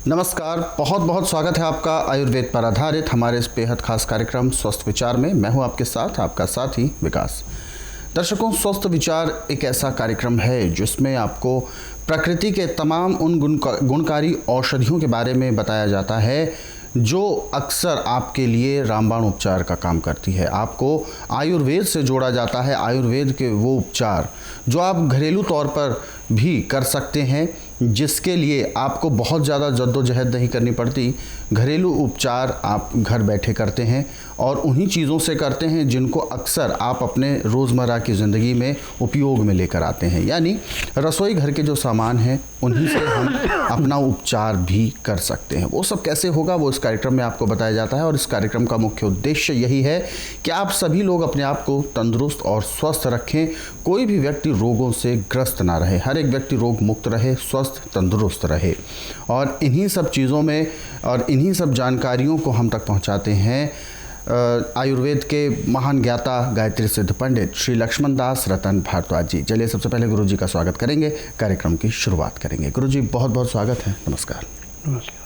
नमस्कार, बहुत बहुत स्वागत है आपका आयुर्वेद पर आधारित हमारे इस बेहद खास कार्यक्रम स्वस्थ विचार में। मैं हूं आपके साथ, आपका साथी विकास। दर्शकों, स्वस्थ विचार एक ऐसा कार्यक्रम है जिसमें आपको प्रकृति के तमाम उन गुणकारी औषधियों के बारे में बताया जाता है जो अक्सर आपके लिए रामबाण उपचार का काम करती है। आपको आयुर्वेद से जोड़ा जाता है, आयुर्वेद के वो उपचार जो आप घरेलू तौर पर भी कर सकते हैं, जिसके लिए आपको बहुत ज़्यादा जद्दोजहद नहीं करनी पड़ती। घरेलू उपचार आप घर बैठे करते हैं और उन्हीं चीज़ों से करते हैं जिनको अक्सर आप अपने रोज़मर्रा की ज़िंदगी में उपयोग में लेकर आते हैं। यानी रसोई घर के जो सामान हैं उन्हीं से हम अपना उपचार भी कर सकते हैं। वो सब कैसे होगा वो इस कार्यक्रम में आपको बताया जाता है और इस कार्यक्रम का मुख्य उद्देश्य यही है कि आप सभी लोग अपने आप को तंदुरुस्त और स्वस्थ रखें। कोई भी व्यक्ति रोगों से ग्रस्त ना रहे, हर एक व्यक्ति रोग मुक्त रहे, स्वस्थ तंदुरुस्त रहे। और इन्हीं सब चीज़ों में और इन्हीं सब जानकारियों को हम तक पहुंचाते हैं आयुर्वेद के महान ज्ञाता गायत्री सिद्ध पंडित श्री लक्ष्मण दास रतन भारद्वाज जी। चलिए सबसे पहले गुरु जी का स्वागत करेंगे, कार्यक्रम की शुरुआत करेंगे। गुरु जी बहुत बहुत स्वागत है। नमस्कार। नमस्कार।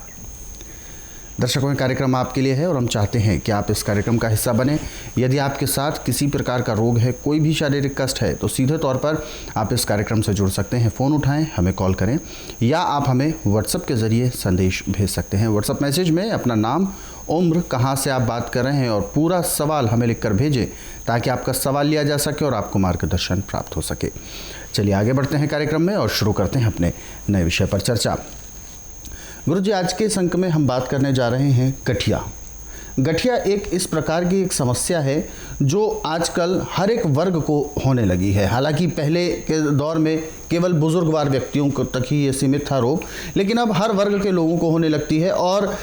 दर्शकों, कार्यक्रम आपके लिए है और हम चाहते हैं कि आप इस कार्यक्रम का हिस्सा बने। यदि आपके साथ किसी प्रकार का रोग है, कोई भी शारीरिक कष्ट है, तो सीधे तौर पर आप इस कार्यक्रम से जुड़ सकते हैं। फ़ोन उठाएं, हमें कॉल करें या आप हमें व्हाट्सएप के ज़रिए संदेश भेज सकते हैं। व्हाट्सएप मैसेज में अपना नाम, उम्र, कहाँ से आप बात कर रहे हैं और पूरा सवाल हमें लिखकर भेजें ताकि आपका सवाल लिया जा सके और आपको मार्गदर्शन प्राप्त हो सके। चलिए आगे बढ़ते हैं कार्यक्रम में और शुरू करते हैं अपने नए विषय पर चर्चा। गुरु जी, आज के इस अंक में हम बात करने जा रहे हैं गठिया। गठिया एक इस प्रकार की एक समस्या है जो आजकल हर एक वर्ग को होने लगी है। हालांकि पहले के दौर में केवल बुजुर्गवार व्यक्तियों को तक ही ये सीमित था रोग, लेकिन अब हर वर्ग के लोगों को होने लगती है और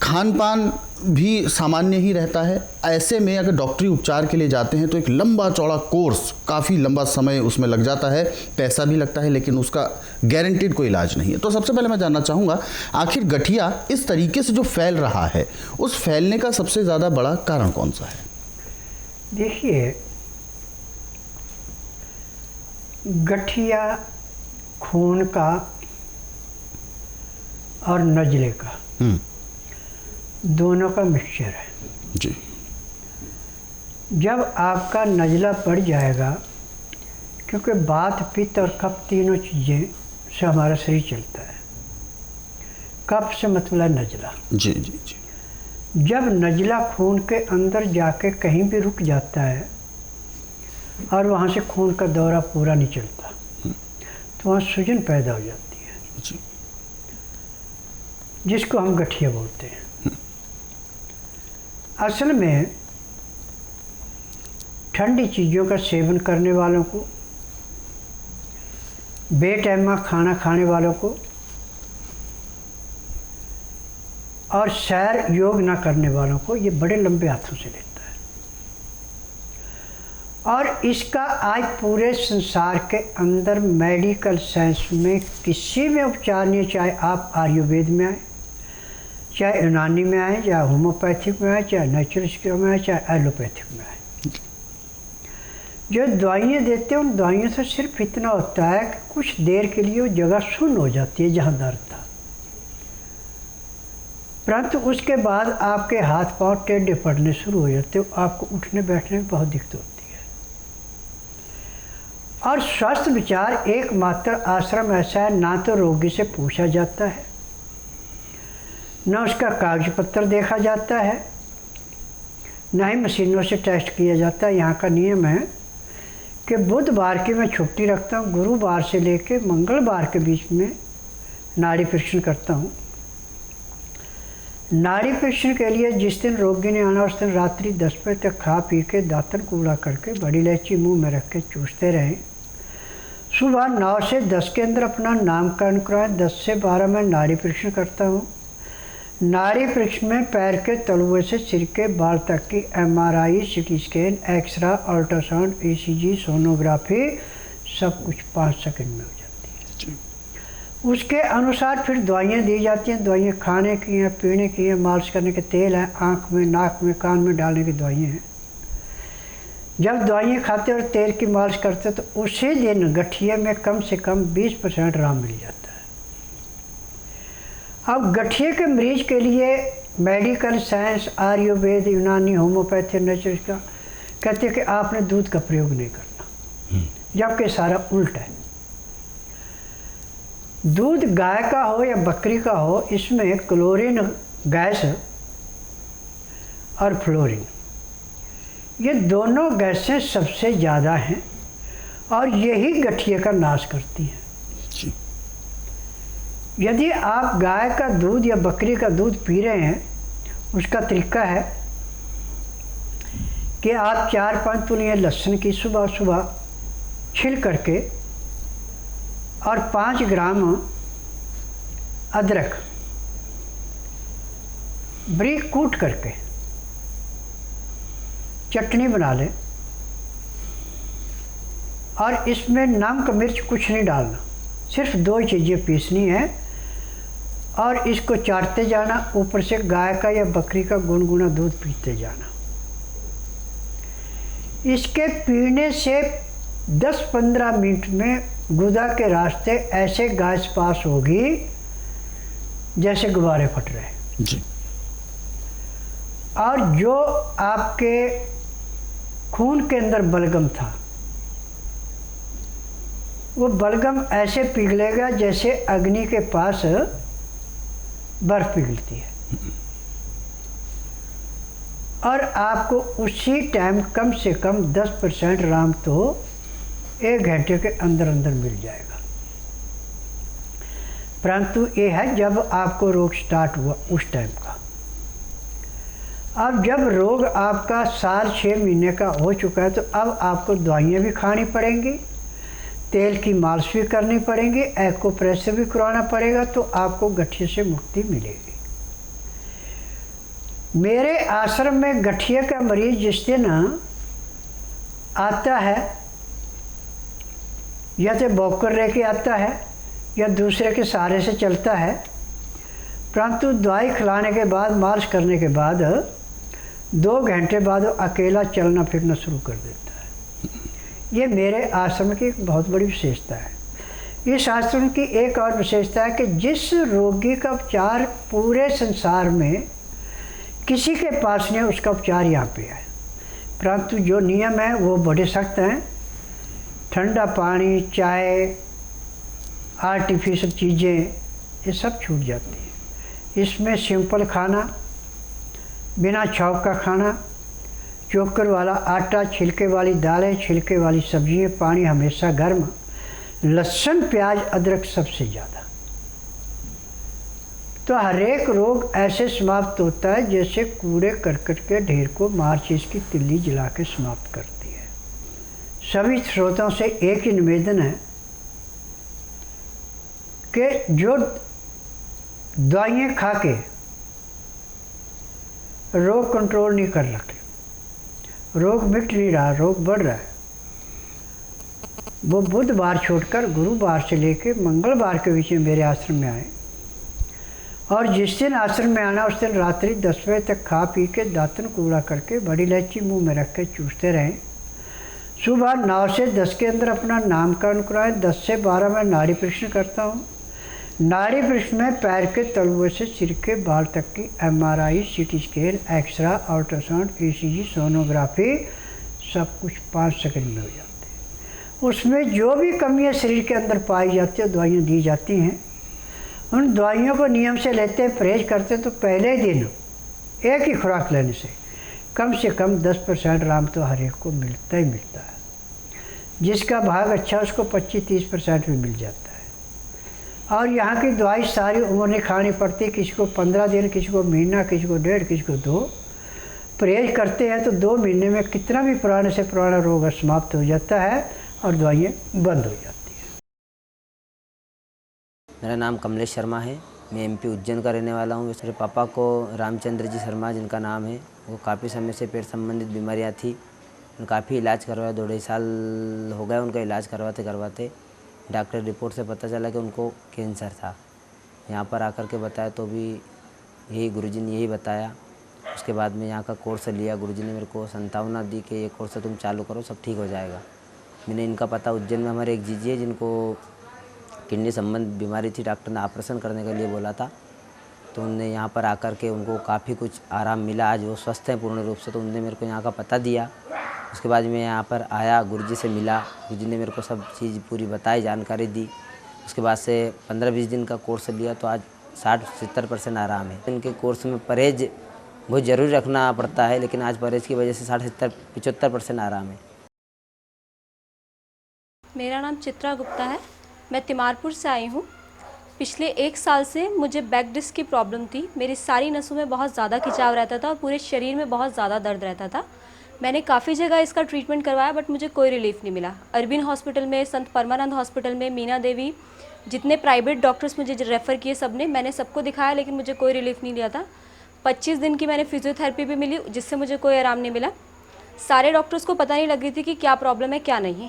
खान पान भी सामान्य ही रहता है। ऐसे में अगर डॉक्टरी उपचार के लिए जाते हैं तो एक लंबा चौड़ा कोर्स, काफ़ी लंबा समय उसमें लग जाता है, पैसा भी लगता है, लेकिन उसका गारंटीड कोई इलाज नहीं है। तो सबसे पहले मैं जानना चाहूँगा, आखिर गठिया इस तरीके से जो फैल रहा है, उस फैलने का सबसे ज़्यादा बड़ा कारण कौन सा है? देखिए, गठिया खून का और नजले का दोनों का मिक्सचर है जी। जब आपका नजला बढ़ जाएगा, क्योंकि वात, पित्त और कफ तीनों चीज़ें से हमारा शरीर चलता है। कफ से मतलब नजला। जी जी जी। जब नजला खून के अंदर जाके कहीं भी रुक जाता है और वहाँ से खून का दौरा पूरा नहीं चलता, तो वहाँ सूजन पैदा हो जाती है जी। जिसको हम गठिया बोलते हैं। असल में ठंडी चीज़ों का सेवन करने वालों को, बेटैमा खाना खाने वालों को और सैर योग ना करने वालों को ये बड़े लंबे हाथों से लेता है। और इसका आज पूरे संसार के अंदर मेडिकल साइंस में किसी में उपचार नहीं, चाहे आप आयुर्वेद में आए, चाहे यूनानी में आए, चाहे होम्योपैथिक में आए, चाहे नेचुरल में आए, चाहे एलोपैथिक में आए। जो दवाइयाँ देते हैं उन दवाइयों से सिर्फ इतना होता है कि कुछ देर के लिए वो जगह सुन्न हो जाती है जहाँ दर्द था, परंतु उसके बाद आपके हाथ पांव टेढ़े पड़ने शुरू हो जाते हो, आपको उठने बैठने में बहुत दिक्कत होती है। और स्वस्थ विचार एकमात्र आश्रम ऐसा है, ना तो रोगी से पूछा जाता है, ना उसका कागज पत्र देखा जाता है, ना ही मशीनों से टेस्ट किया जाता है। यहाँ का नियम है कि बुधवार की मैं छुट्टी रखता हूँ, गुरुवार से लेके मंगलवार के बीच में नाड़ी परीक्षण करता हूँ। नाड़ी परीक्षण के लिए जिस दिन रोगी ने आना उस दिन रात्रि 10 बजे तक खा पी के दातन कूड़ा करके बड़ी इलायची मुंह में रख के चूसते रहें। सुबह 9 से 10 के अंदर अपना नामकरण कराएं। 10 से 12 में नाड़ी परीक्षण करता हूँ। नाड़ी परीक्षण में पैर के तलुए से सिर के बाल तक की MRI, CT scan, x-ray, ultrasound, ECG, sonography सब कुछ 5 सेकंड में हो जाती है। उसके अनुसार फिर दवाइयाँ दी जाती हैं। दवाइयाँ खाने की हैं, पीने की हैं, मालिश करने के तेल हैं, आँख में, नाक में, कान में डालने की दवाइयाँ हैं। जब दवाइयाँ खाते और तेल की मालिश करते तो उसी दिन गठिए में कम से कम 20% आराम मिल जाता है। अब गठिए के मरीज के लिए मेडिकल साइंस, आयुर्वेद, यूनानी, होम्योपैथी, नेचुरल का कहते हैं कि आपने दूध का प्रयोग नहीं करना, जबकि सारा उल्टा है। दूध गाय का हो या बकरी का हो, इसमें क्लोरीन गैस और फ्लोरीन, ये दोनों गैसें सबसे ज़्यादा हैं और यही गठिए का नाश करती हैं। जी। यदि आप गाय का दूध या बकरी का दूध पी रहे हैं, उसका तरीका है कि आप 4-5 तुलियाँ लहसुन की सुबह सुबह छिल करके और 5 ग्राम अदरक बारीक कूट करके चटनी बना लें और इसमें नमक मिर्च कुछ नहीं डालना, सिर्फ 2 चीज़ें पीसनी है और इसको चाटते जाना, ऊपर से गाय का या बकरी का गुनगुना दूध पीते जाना। इसके पीने से 10-15 मिनट में गुदा के रास्ते ऐसे गैस पास होगी जैसे गुब्बारे फट रहे। जी। और जो आपके खून के अंदर बलगम था, वो बलगम ऐसे पिघलेगा जैसे अग्नि के पास बर्फ पिघलती है और आपको उसी टाइम कम से कम 10% आराम तो 1 घंटे के अंदर अंदर मिल जाएगा। परंतु ये है जब आपको रोग स्टार्ट हुआ उस टाइम का। अब जब रोग आपका 6 महीने का हो चुका है तो अब आपको दवाइयाँ भी खानी पड़ेंगी, तेल की मालिश भी करनी पड़ेगी, एक्यूप्रेशर भी करवाना पड़ेगा, तो आपको गठिए से मुक्ति मिलेगी। मेरे आश्रम में गठिए का मरीज जिस दिन आता है, या तो बौकर रह के आता है या दूसरे के सहारे से चलता है, परंतु दवाई खिलाने के बाद, मालिश करने के बाद 2 घंटे बाद वो अकेला चलना फिरना शुरू कर देता है। ये मेरे आश्रम की एक बहुत बड़ी विशेषता है। इस आश्रम की एक और विशेषता है कि जिस रोगी का उपचार पूरे संसार में किसी के पास नहीं है, उसका उपचार यहाँ पे है। परंतु जो नियम है वो बड़े सख्त हैं। ठंडा पानी, चाय, आर्टिफिशियल चीज़ें, ये सब छूट जाती हैं। इसमें सिंपल खाना, बिना छौंक का खाना, चोकर वाला आटा, छिलके वाली दालें, छिलके वाली सब्जियां, पानी हमेशा गर्म, लहसुन, प्याज, अदरक सबसे ज़्यादा। तो हर एक रोग ऐसे समाप्त होता है जैसे कूड़े करकट के ढेर को माचिस की तिल्ली जला के समाप्त करती है। सभी श्रोताओं से एक ही निवेदन है कि जो दवाइयाँ खा के रोग कंट्रोल नहीं कर रखे, रोग मिट नहीं रहा, रोग बढ़ रहा है, वो बुधवार छोड़कर गुरुवार से लेके मंगलवार के बीच में मेरे आश्रम में आए और जिस दिन आश्रम में आना उस दिन रात्रि 10 बजे तक खा पी के दातन कूड़ा करके बड़ी इलायची मुंह में रख के चूसते रहें। सुबह 9 से 10 के अंदर अपना नामकरण कराएं। 10 से 12 मैं नाड़ी परीक्षण करता हूँ। नाड़ी परीक्षण में पैर के तलुए से सिर के बाल तक की MRI, CT scan, x-ray, ultrasound, ECG, sonography, सब कुछ 5 सेकंड में हो जाते हैं। उसमें जो भी कमियाँ शरीर के अंदर पाई जाती है दवाइयाँ दी जाती हैं। उन दवाइयों को नियम से लेते, परहेज करते तो पहले दिन एक ही खुराक लेने से कम 10% आराम तो हर एक को मिलता ही मिलता है। जिसका भाग अच्छा उसको 25-30% भी मिल जाता है। और यहाँ की दवाई सारी उम्र नहीं खानी पड़ती, किसी को 15 दिन, किसी को महीना, किसी को 1.5, किसी को 2। परहेज करते हैं तो 2 महीने में कितना भी पुराने से पुराना रोग समाप्त हो जाता है और दवाइयाँ बंद हो जाती हैं। मेरा नाम कमलेश शर्मा है। मैं MP उज्जैन का रहने वाला हूँ। मेरे पापा को रामचंद्र जी शर्मा जिनका नाम है, वो काफ़ी समय से पेट संबंधित बीमारियाँ थी। काफ़ी इलाज करवाया, 2-2.5 साल हो गए उनका इलाज करवाते। डॉक्टर रिपोर्ट से पता चला कि उनको कैंसर था। यहाँ पर आकर के बताया तो भी यही गुरुजी ने यही बताया। उसके बाद में यहाँ का कोर्स लिया। गुरुजी ने मेरे को संभावना दी कि ये कोर्स तुम चालू करो, सब ठीक हो जाएगा। मैंने इनका पता उज्जैन में हमारे एक जीजी है जिनको किडनी संबंध बीमारी थी, डॉक्टर ने ऑपरेशन करने के लिए बोला था। तो उनने यहाँ पर आकर के उनको काफ़ी कुछ आराम मिला। आज वो स्वस्थ हैं पूर्ण रूप से। तो उनने मेरे को यहाँ का पता दिया। उसके बाद मैं यहाँ पर आया, गुरुजी से मिला। गुरुजी ने मेरे को सब चीज़ पूरी बताई, जानकारी दी। उसके बाद से 15-20 दिन का कोर्स लिया तो आज 60-70% आराम है। इनके कोर्स में परहेज बहुत ज़रूरी रखना पड़ता है, लेकिन आज परहेज की वजह से 60-70-75% आराम है। मेरा नाम चित्रा गुप्ता है। मैं तिमारपुर से आई हूँ। पिछले 1 साल से मुझे बैक डिस्क की प्रॉब्लम थी। मेरी सारी नसों में बहुत ज़्यादा खिंचाव रहता था और पूरे शरीर में बहुत ज़्यादा दर्द रहता था। मैंने काफ़ी जगह इसका ट्रीटमेंट करवाया बट मुझे कोई रिलीफ नहीं मिला। अरबिन हॉस्पिटल में, संत परमानंद हॉस्पिटल में, मीना देवी, जितने प्राइवेट डॉक्टर्स मुझे रेफ़र किए मैंने सबको दिखाया, लेकिन मुझे कोई रिलीफ नहीं लिया था। 25 दिन की मैंने फिजियोथेरेपी भी मिली, जिससे मुझे कोई आराम नहीं मिला। सारे डॉक्टर्स को पता नहीं लग रही थी कि क्या प्रॉब्लम है क्या नहीं।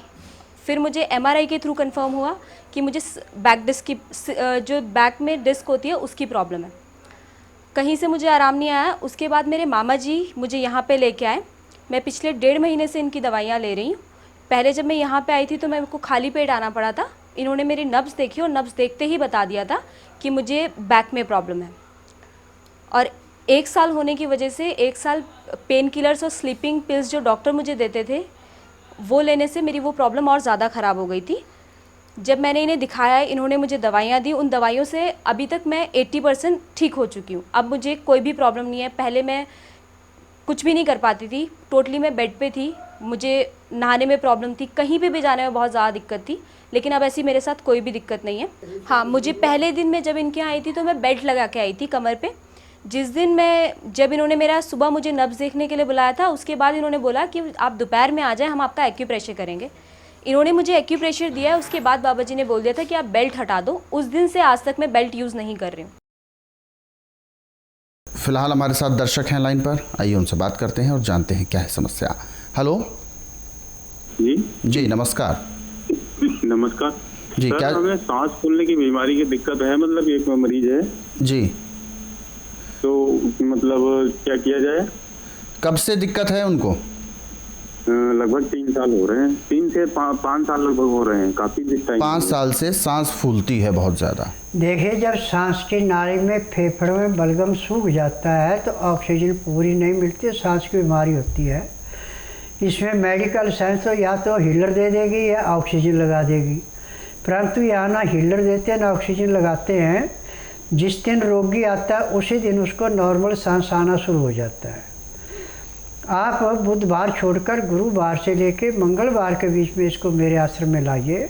फिर मुझे MRI के थ्रू कंफर्म हुआ कि मुझे बैक डिस्क की, जो बैक में डिस्क होती है उसकी प्रॉब्लम है। कहीं से मुझे आराम नहीं आया। उसके बाद मेरे मामा जी मुझे यहाँ पे लेके आए। मैं पिछले 1.5 महीने से इनकी दवाइयाँ ले रही हूँ। पहले जब मैं यहाँ पे आई थी तो मेरे को खाली पेट आना पड़ा था। इन्होंने मेरी नब्ज़ देखी और नब्ज़ देखते ही बता दिया था कि मुझे बैक में प्रॉब्लम है। और 1 साल होने की वजह से 1 साल पेन किलर्स और स्लीपिंग पिल्स जो डॉक्टर मुझे देते थे वो लेने से मेरी वो प्रॉब्लम और ज़्यादा ख़राब हो गई थी। जब मैंने इन्हें दिखाया, इन्होंने मुझे दवाइयाँ दी। उन दवाइयों से अभी तक मैं 80% ठीक हो चुकी हूँ। अब मुझे कोई भी प्रॉब्लम नहीं है। पहले मैं कुछ भी नहीं कर पाती थी, टोटली मैं बेड पे थी। मुझे नहाने में प्रॉब्लम थी, कहीं पे भी जाने में बहुत ज़्यादा दिक्कत थी, लेकिन अब ऐसी मेरे साथ कोई भी दिक्कत नहीं है। हाँ, मुझे पहले दिन में जब इनके यहाँ आई थी तो मैं बेल्ट लगा के आई थी कमर पे। जिस दिन जब इन्होंने मेरा सुबह मुझे नब्ज़ देखने के लिए बुलाया था, उसके बाद इन्होंने बोला कि आप दोपहर में आ जाएं, हम आपका एक्यूप्रेशर करेंगे। इन्होंने मुझे एक्यूप्रेशर दिया है। उसके बाद बाबा जी ने बोल दिया था कि आप बेल्ट हटा दो। उस दिन से आज तक मैं बेल्ट यूज़ नहीं कर रही हूँ। फिलहाल हमारे साथ दर्शक हैं लाइन पर, आइए उनसे बात करते हैं और जानते हैं क्या है समस्या। हेलो जी नमस्कार। नमस्कार जी। सर, क्या हमें सांस फूलने की बीमारी की दिक्कत है, मतलब एक मरीज है जी, तो मतलब क्या किया जाए? कब से दिक्कत है उनको? लगभग 3 साल हो रहे हैं, 3 से 5 साल लगभग हो रहे हैं, काफी टाइम। 5 साल से सांस फूलती है बहुत ज़्यादा। देखिए, जब सांस की नाली में फेफड़ों में बलगम सूख जाता है तो ऑक्सीजन पूरी नहीं मिलती, सांस की बीमारी होती है। इसमें मेडिकल साइंस तो या तो हीलर दे देगी या ऑक्सीजन लगा देगी, परंतु यहाँ ना हीलर देते हैं ना ऑक्सीजन लगाते हैं। जिस दिन रोगी आता है उसी दिन उसको नॉर्मल सांस आना शुरू हो जाता है। आप बुधवार छोड़कर गुरुवार से लेके मंगलवार के बीच में इसको मेरे आश्रम में लाइए।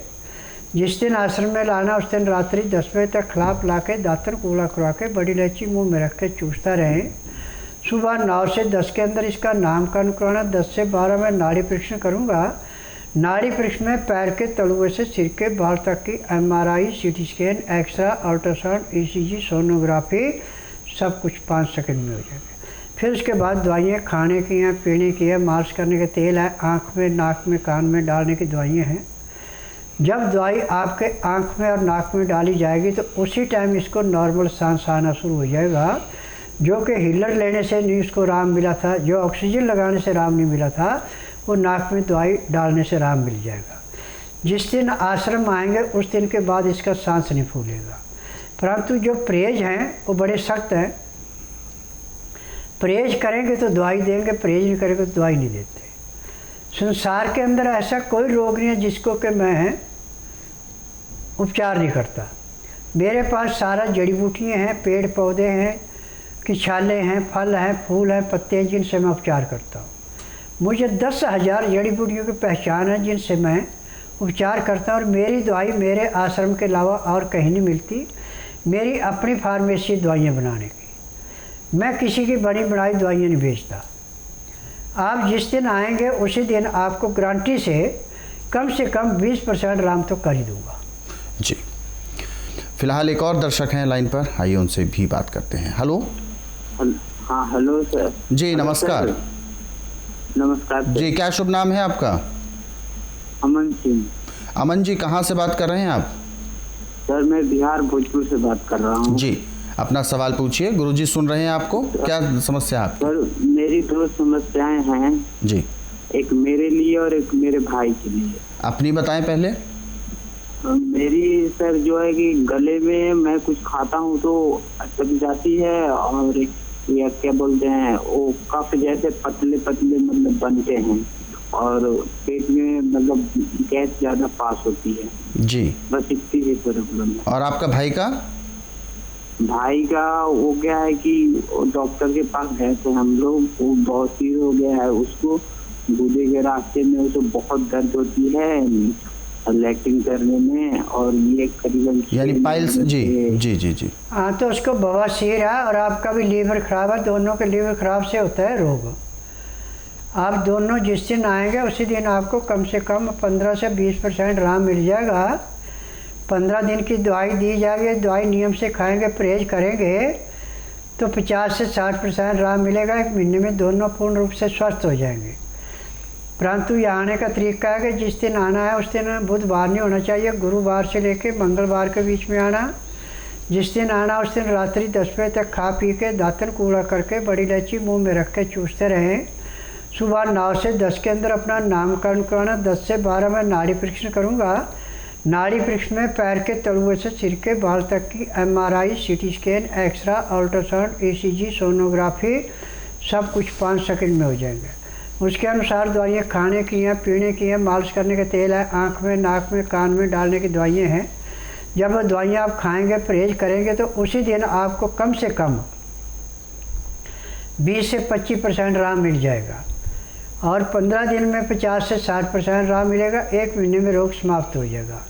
जिस दिन आश्रम में लाना उस दिन रात्रि 10 बजे तक खिला पिला के दातन कूला करवा के बड़ी इलायची मुंह में रख के चूसता रहें। सुबह 9 से 10 के अंदर इसका नामकरण कराना। 10 से 12 में नाड़ी परीक्षण करूँगा। नाड़ी परीक्षण में पैर के तलुए से सिर के बाल तक की MRI, CT scan, x-ray, ultrasound, ECG, sonography सब कुछ 5 सेकंड में हो जाएगा। फिर उसके बाद दवाइयाँ खाने की हैं, पीने की है, मालिश करने के तेल है, आँख में, नाक में, कान में डालने की दवाइयाँ हैं। जब दवाई आपके आँख में और नाक में डाली जाएगी तो उसी टाइम इसको नॉर्मल सांस आना शुरू हो जाएगा, जो कि हीलर लेने से नहीं उसको आराम मिला था, जो ऑक्सीजन लगाने से आराम नहीं मिला था, वो नाक में दवाई डालने से आराम मिल जाएगा। जिस दिन आश्रम आएंगे उस दिन के बाद इसका सांस नहीं फूलेगा। परंतु जो परहेज हैं वो बड़े सख्त हैं। परहेज करेंगे तो दवाई देंगे, परहेज नहीं करेंगे तो दवाई नहीं देते। संसार के अंदर ऐसा कोई रोग नहीं है जिसको कि मैं उपचार नहीं करता। मेरे पास सारा जड़ी बूटियाँ हैं, पेड़ पौधे हैं, किछाले हैं, फल हैं, फूल हैं, पत्ते हैं, जिनसे मैं उपचार करता हूँ। मुझे 10,000 जड़ी बूटियों की पहचान है जिनसे मैं उपचार करता हूँ। और मेरी दवाई मेरे आश्रम के अलावा और कहीं नहीं मिलती। मेरी अपनी फार्मेसी दवाइयाँ बनाने की, मैं किसी की बड़ी बनाई दवाइयाँ नहीं बेचता। आप जिस दिन आएंगे उसी दिन आपको गारंटी से कम 20% आराम तो कर ही दूँगा जी। फिलहाल एक और दर्शक हैं लाइन पर, आइए उनसे भी बात करते हैं। हेलो हाँ हेलो सर जी नमस्कार। नमस्कार जी, क्या शुभ नाम है आपका? अमन सिंह। अमन जी, कहाँ से बात कर रहे हैं आप? सर मैं बिहार भोजपुर से बात कर रहा हूँ जी। अपना सवाल पूछिए, गुरुजी सुन रहे हैं आपको। क्या समस्या है आपकी? सर मेरी 2 समस्याएं हैं जी, एक मेरे लिए और एक मेरे भाई के लिए। अपनी बताएं पहले। मेरी सर जो है कि गले में मैं कुछ खाता हूँ तो अटक जाती है, और या क्या बोलते हैं वो कफ जैसे पतले पतले मतलब बनते हैं, और पेट में मतलब गैस ज्यादा पास होती है जी। बस इतनी ही प्रॉब्लम है। और आपका भाई का? भाई का वो क्या है कि डॉक्टर के पास गए तो हम लोग, वो बहुत ही हो गया है उसको, गूदे के रास्ते में उसे बहुत दर्द होती है लैट्रिन करने में, और ये करीबन यानी पाइल्स। जी जी जी जी। हाँ, तो उसको बवासीर है और आपका भी लीवर खराब है, दोनों के लीवर खराब से होता है रोग। आप दोनों जिस दिन आएंगे उसी दिन आपको कम से कम 15 से 20% आराम मिल जाएगा। 15 दिन की दवाई दी जाएगी, दवाई नियम से खाएंगे, परहेज करेंगे तो 50 से 60% आराम मिलेगा। 1 महीने में दोनों पूर्ण रूप से स्वस्थ हो जाएंगे। परंतु यहाँ आने का तरीका है कि जिस दिन आना है उस दिन बुधवार नहीं होना चाहिए, गुरुवार से लेके मंगलवार के बीच में आना। जिस दिन आना उस दिन रात्रि 10 बजे तक खा पी के दातन कूड़ा करके बड़ी इलायची मुंह में रख के चूसते रहें। सुबह 9 से 10 के अंदर अपना नामकरण कराना। 10 से 12 में नाड़ी परीक्षण करूँगा। नाड़ी परीक्षण में पैर के तलुए से सिर के बाल तक की MRI, CT scan, x-ray, ultrasound, ECG, sonography सब कुछ 5 सेकंड में हो जाएंगे। उसके अनुसार दवाइयाँ खाने की हैं, पीने की हैं, मालिश करने का तेल है, आँख में, नाक में, कान में डालने की दवाइयाँ हैं। जब वो दवाइयाँ आप खाएंगे, परहेज करेंगे तो उसी दिन आपको कम से कम 20 से 25% आराम मिल जाएगा, और 15 दिन में 50 से 60% आराम मिलेगा। 1 महीने में रोग समाप्त हो जाएगा।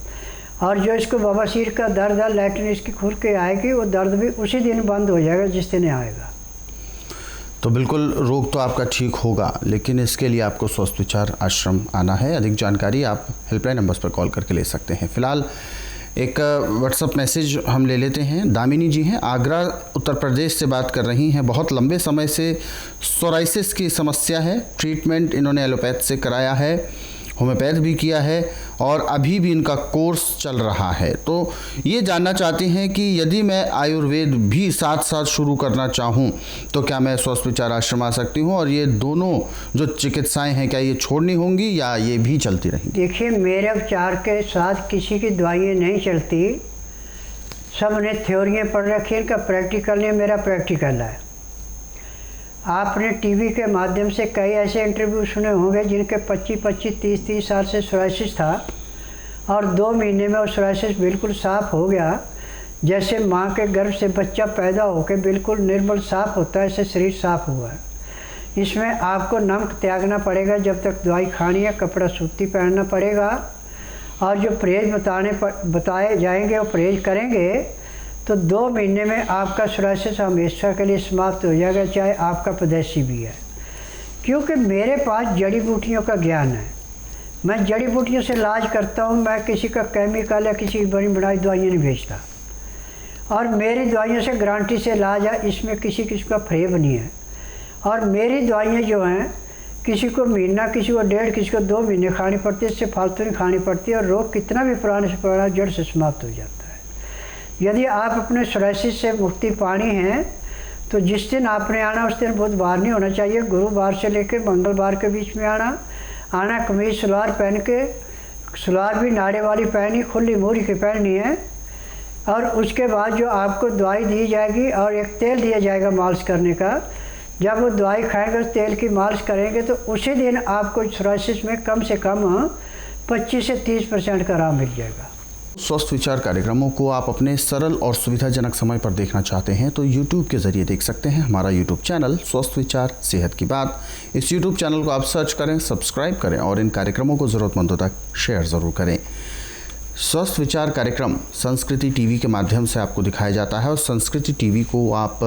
और जो इसको बवासीर का दर्द है, लैट्रिन इसकी खुर के आएगी, वो दर्द भी उसी दिन बंद हो जाएगा जिस दिन आएगा। तो बिल्कुल रोग तो आपका ठीक होगा, लेकिन इसके लिए आपको स्वस्थ विचार आश्रम आना है। अधिक जानकारी आप हेल्पलाइन नंबर्स पर कॉल करके ले सकते हैं। फिलहाल एक व्हाट्सअप मैसेज हम ले लेते हैं। दामिनी जी हैं, आगरा उत्तर प्रदेश से बात कर रही हैं। बहुत लंबे समय से सोराइसिस की समस्या है। ट्रीटमेंट इन्होंने एलोपैथ से कराया है, होम्योपैथ भी किया है, और अभी भी इनका कोर्स चल रहा है। तो ये जानना चाहते हैं कि यदि मैं आयुर्वेद भी साथ साथ शुरू करना चाहूँ तो क्या मैं स्वस्थ विचार आश्रम आ सकती हूँ, और ये दोनों जो चिकित्साएं हैं क्या ये छोड़नी होंगी या ये भी चलती रहेंगी? देखिए, मेरे उपचार के साथ किसी की दवाइयाँ नहीं चलती। सब ने थ्योरियाँ पढ़ रखी हैं, इनका प्रैक्टिकल नहीं, मेरा प्रैक्टिकल है। आपने टीवी के माध्यम से कई ऐसे इंटरव्यू सुने होंगे जिनके 25-25, 30-30 साल से सोराइसिस था, और 2 महीने में वो सोराइसिस बिल्कुल साफ़ हो गया। जैसे माँ के गर्भ से बच्चा पैदा होकर बिल्कुल निर्मल साफ़ होता है, ऐसे शरीर साफ़ हुआ है। इसमें आपको नमक त्यागना पड़ेगा, जब तक दवाई खानी है, कपड़ा सूती पहनना पड़ेगा, और जो परहेज बताए जाएंगे वो परहेज करेंगे तो 2 महीने में आपका सोराइसिस हमेशा के लिए समाप्त हो जाएगा, चाहे आपका पदेशी भी है। क्योंकि मेरे पास जड़ी बूटियों का ज्ञान है, मैं जड़ी बूटियों से इलाज करता हूँ। मैं किसी का केमिकल या किसी की बड़ी बनाई दवाइयाँ नहीं बेचता, और मेरी दवाइयों से गारंटी से इलाज है, इसमें किसी का फ्रेब नहीं है। और मेरी दवाइयाँ जो हैं किसी को महीना, किसी को 1.5, किसी को 2 महीने खानी पड़ती है, इससे फालतू नहीं खानी पड़ती है, और रोग कितना भी पुराने से पुराना जड़ से समाप्त हो जाता है। यदि आप अपने सोराइसिस से मुक्ति पानी है तो जिस दिन आपने आना उस दिन बुधवार नहीं होना चाहिए, गुरुवार से लेकर मंगलवार के बीच में आना। कमीज सलवार पहन के, सलवार भी नाड़े वाली पहनी, खुली मूरी की पहननी है। और उसके बाद जो आपको दवाई दी जाएगी और एक तेल दिया जाएगा मालिश करने का, जब वो दवाई खाएंगे उस तेल की मालिश करेंगे तो उसी दिन आपको सोराइसिस में कम से कम 25 से 30% का आराम मिल जाएगा। स्वस्थ विचार कार्यक्रमों को आप अपने सरल और सुविधाजनक समय पर देखना चाहते हैं तो YouTube के जरिए देख सकते हैं। हमारा YouTube चैनल स्वस्थ विचार सेहत की बात, इस YouTube चैनल को आप सर्च करें, सब्सक्राइब करें और इन कार्यक्रमों को ज़रूरतमंदों तक शेयर ज़रूर करें। स्वस्थ विचार कार्यक्रम संस्कृति टीवी के माध्यम से आपको दिखाया जाता है, और संस्कृति टीवी को आप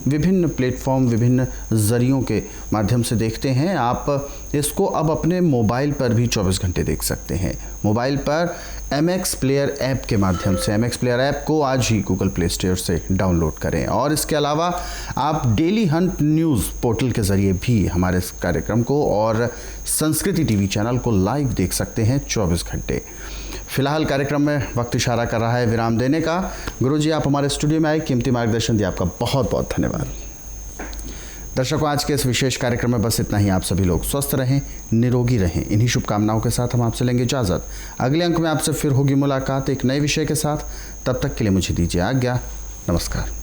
विभिन्न प्लेटफॉर्म, विभिन्न ज़रियों के माध्यम से देखते हैं। आप इसको अब अपने मोबाइल पर भी 24 घंटे देख सकते हैं। मोबाइल पर MX प्लेयर ऐप के माध्यम से, MX प्लेयर ऐप को आज ही गूगल प्ले स्टोर से डाउनलोड करें। और इसके अलावा आप डेली हंट न्यूज़ पोर्टल के ज़रिए भी हमारे इस कार्यक्रम को और संस्कृति टीवी चैनल को लाइव देख सकते हैं 24 घंटे। फिलहाल कार्यक्रम में वक्त इशारा कर रहा है विराम देने का। गुरुजी, आप हमारे स्टूडियो में आए, कीमती मार्गदर्शन दिया, आपका बहुत बहुत धन्यवाद। दर्शकों, आज के इस विशेष कार्यक्रम में बस इतना ही। आप सभी लोग स्वस्थ रहें, निरोगी रहें, इन्हीं शुभकामनाओं के साथ हम आपसे लेंगे इजाज़त। अगले अंक में आपसे फिर होगी मुलाकात एक नए विषय के साथ। तब तक के लिए मुझे दीजिए आज्ञा। नमस्कार।